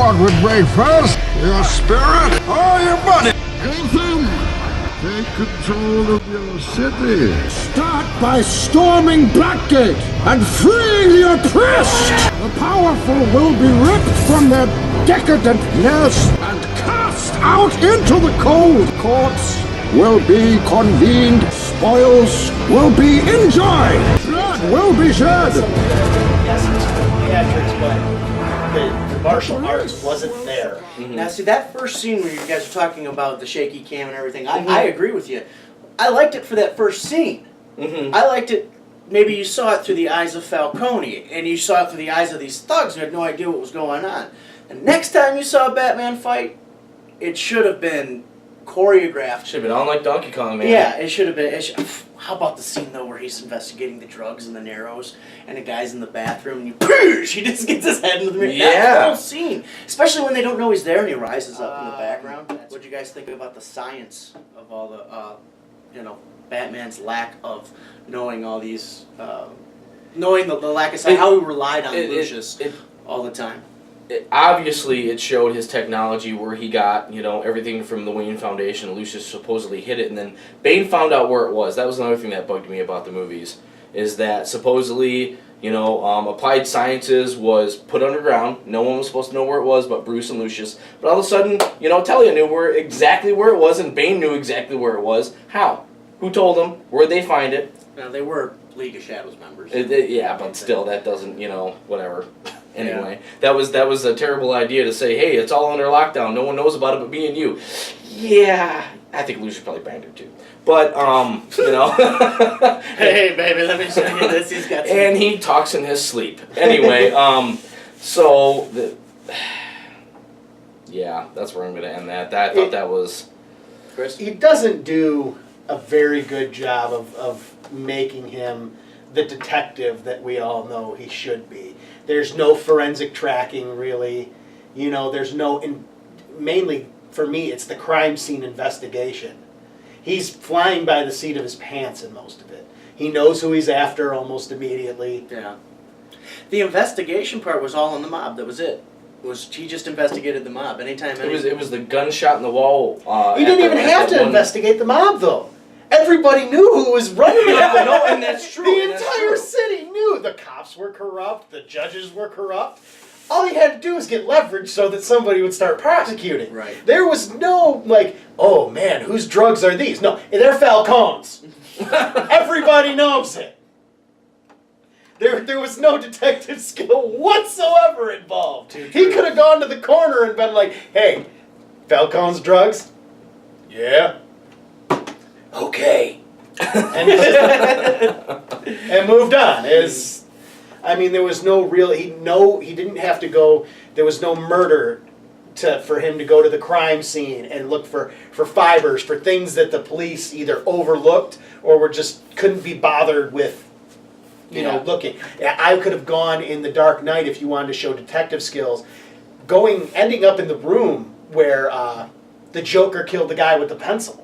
start with breakfast? Your spirit or your body? Gotham, take control of your city. Start by storming Blackgate and freeing the oppressed. The powerful will be ripped from their decadent nest and cast out into the cold. Courts will be convened. Spoils will be enjoyed. Blood will be shed. Theatrics, but the martial arts wasn't there. Now, see, that first scene where you guys were talking about the shaky cam and everything, I agree with you. I liked it for that first scene. I liked it, maybe you saw it through the eyes of Falcone, and you saw it through the eyes of these thugs who had no idea what was going on. The next time you saw a Batman fight, it should have been choreographed. Should have been on like Donkey Kong, man. Yeah, it should have been. How about the scene, though, where he's investigating the drugs in the Narrows, and the guy's in the bathroom, and he just gets his head into the mirror. Yeah. That whole scene. Especially when they don't know he's there, and he rises up in the background. What'd you guys think about the science of all the, Batman's lack of knowing all these, knowing the lack of science, how he relied on Lucius all the time? Obviously, it showed his technology where he got, everything from the Wayne Foundation. Lucius supposedly hid it, and then Bane found out where it was. That was another thing that bugged me about the movies, is that supposedly, applied sciences was put underground. No one was supposed to know where it was but Bruce and Lucius. But all of a sudden, Talia knew exactly where it was, and Bane knew exactly where it was. How? Who told them? Where'd they find it? Now, they were League of Shadows members. Yeah, but still, that doesn't, whatever. Anyway, that was a terrible idea to say, hey, it's all under lockdown. No one knows about it but me and you. Yeah, I think Lucius probably banged her too. But, Hey, baby, let me show you this. He's got some... And he talks in his sleep. Anyway, yeah, that's where I'm going to end that. I thought that was... Chris? He doesn't do a very good job of making him the detective that we all know he should be. There's no forensic tracking, really. There's no... mainly, for me, it's the crime scene investigation. He's flying by the seat of his pants in most of it. He knows who he's after almost immediately. Yeah. The investigation part was all on the mob. That was it. He just investigated the mob. Anytime... It was the gunshot in the wall. He didn't even have to investigate the mob, though. Everybody knew who was running it. No, and that's true. The entire city knew. The cops were corrupt. The judges were corrupt. All he had to do was get leverage so that somebody would start prosecuting. Right. There was no, oh man, whose drugs are these? No, they're Falcone's. Everybody knows it. There was no detective skill whatsoever involved. He could have gone to the corner and been like, hey, Falcone's drugs? Yeah. Okay. And moved on. There was no real... He didn't have to go... There was no murder for him to go to the crime scene and look for fibers, for things that the police either overlooked or couldn't be bothered with, looking. I could have gone in The Dark Knight if you wanted to show detective skills, ending up in the room where the Joker killed the guy with the pencil.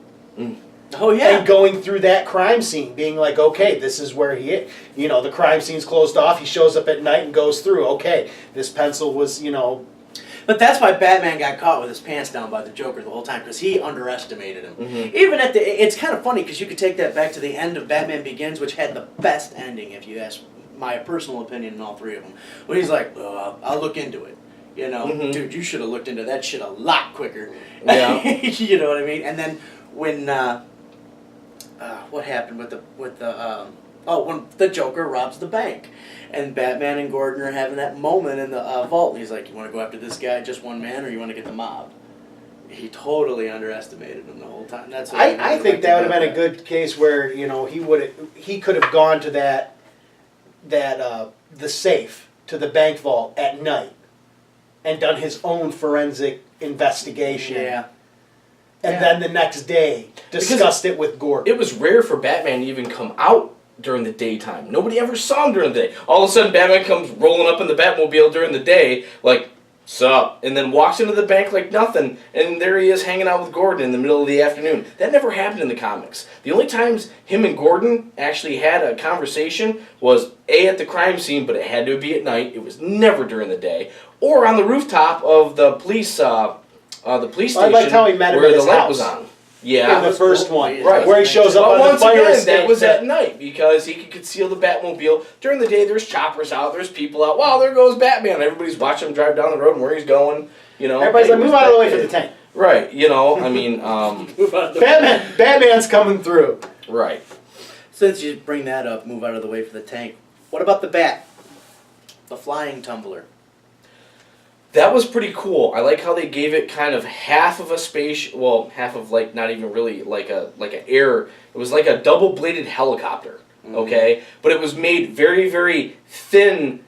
Oh, yeah. And going through that crime scene, being like, okay, this is where he is. The crime scene's closed off. He shows up at night and goes through. Okay, this pencil was, But that's why Batman got caught with his pants down by the Joker the whole time, because he underestimated him. Even it's kind of funny, because you could take that back to the end of Batman Begins, which had the best ending, if you ask my personal opinion in all three of them. When he's like, I'll look into it. Dude, you should have looked into that shit a lot quicker. Yeah. You know what I mean? And then when... what happened when the Joker robs the bank, and Batman and Gordon are having that moment in the vault, and he's like, you want to go after this guy, just one man, or you want to get the mob? He totally underestimated him the whole time. That's what I think that would have been a good case where, he could have gone to the safe, to the bank vault at night, and done his own forensic investigation. Yeah. And then the next day, discussed it with Gordon. It was rare for Batman to even come out during the daytime. Nobody ever saw him during the day. All of a sudden, Batman comes rolling up in the Batmobile during the day, like sup, and then walks into the bank like nothing, and there he is hanging out with Gordon in the middle of the afternoon. That never happened in the comics. The only times him and Gordon actually had a conversation was at the crime scene, but it had to be at night. It was never during the day, or on the rooftop of the police station I liked how he met him where at the his light house. was on. Yeah, In the first one, right? where he shows up But on once the fire again, escape. that was at night because he could conceal the Batmobile. During the day, there's choppers out, there's people out. Wow, there goes Batman! Everybody's watching him drive down the road and where he's going. You know, Everybody's like, move out of the way for the tank. Right. You know, I mean, Batman's coming through. right. Since you bring that up, move out of the way for the tank. What about the bat? The flying tumbler. That was pretty cool. I like how they gave it kind of half of a space, well, half of like not even really like a air. It was like a double-bladed helicopter, okay? But it was made very, very thin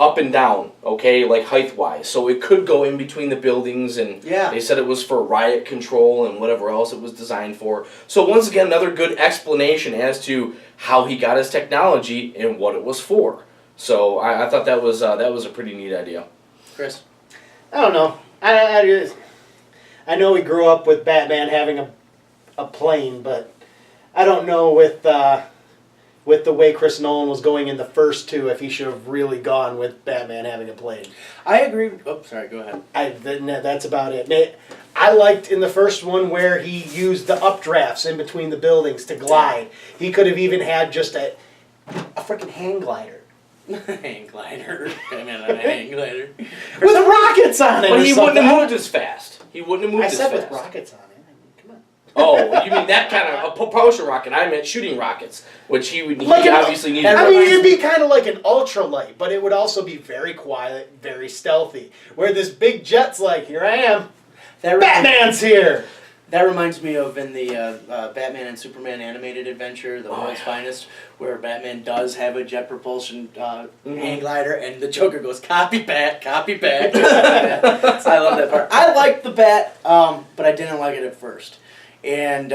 up and down, okay, like height-wise. So it could go in between the buildings, and they said it was for riot control and whatever else it was designed for. So once again, another good explanation as to how he got his technology and what it was for. So I thought that was a pretty neat idea. Chris? I don't know. I know we grew up with Batman having a plane, but I don't know with the way Chris Nolan was going in the first two if he should have really gone with Batman having a plane. I agree. Oh, sorry. Go ahead. That's about it. I liked in the first one where he used the updrafts in between the buildings to glide. He could have even had just a freaking hang glider. Hang glider. Batman on a hang glider. With rockets on it. But or he something. wouldn't have moved as fast. He wouldn't have moved I as said fast. with rockets on it. I mean, come on. Oh, you mean that kind of a propulsion rocket? I meant shooting rockets, which he Like obviously needed. I mean, it'd be kind of like an ultralight, but it would also be very quiet, very stealthy. Where this big jet's like, here I am. Batman's here. That reminds me of in the Batman and Superman animated adventure, The World's Finest, where Batman does have a jet propulsion hang glider, and the Joker goes, copy bat, copy bat. So I love that part. I liked the bat, but I didn't like it at first. And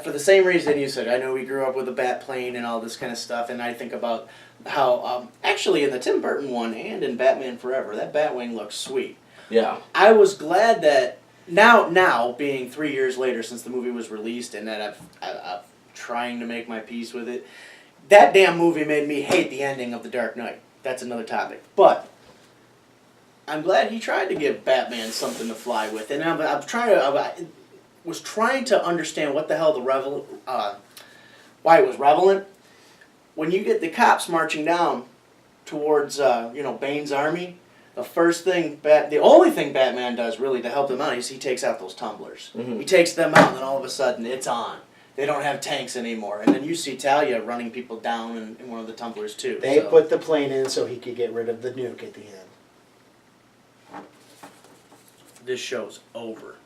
for the same reason you said, I know we grew up with a bat plane and all this kind of stuff, and I think about how, actually in the Tim Burton one and in Batman Forever, that Batwing looks sweet. Yeah. I was glad that now being 3 years later since the movie was released and that I'm trying to make my peace with it, that damn movie made me hate the ending of The Dark Knight. That's another topic. But I'm glad he tried to give Batman something to fly with, and I was trying to understand what the hell why it was relevant. When you get the cops marching down towards Bane's army, the only thing Batman does really to help them out is he takes out those tumblers. Mm-hmm. He takes them out, and then all of a sudden it's on. They don't have tanks anymore, and then you see Talia running people down in one of the tumblers too. They put the plane in so he could get rid of the nuke at the end. This show's over.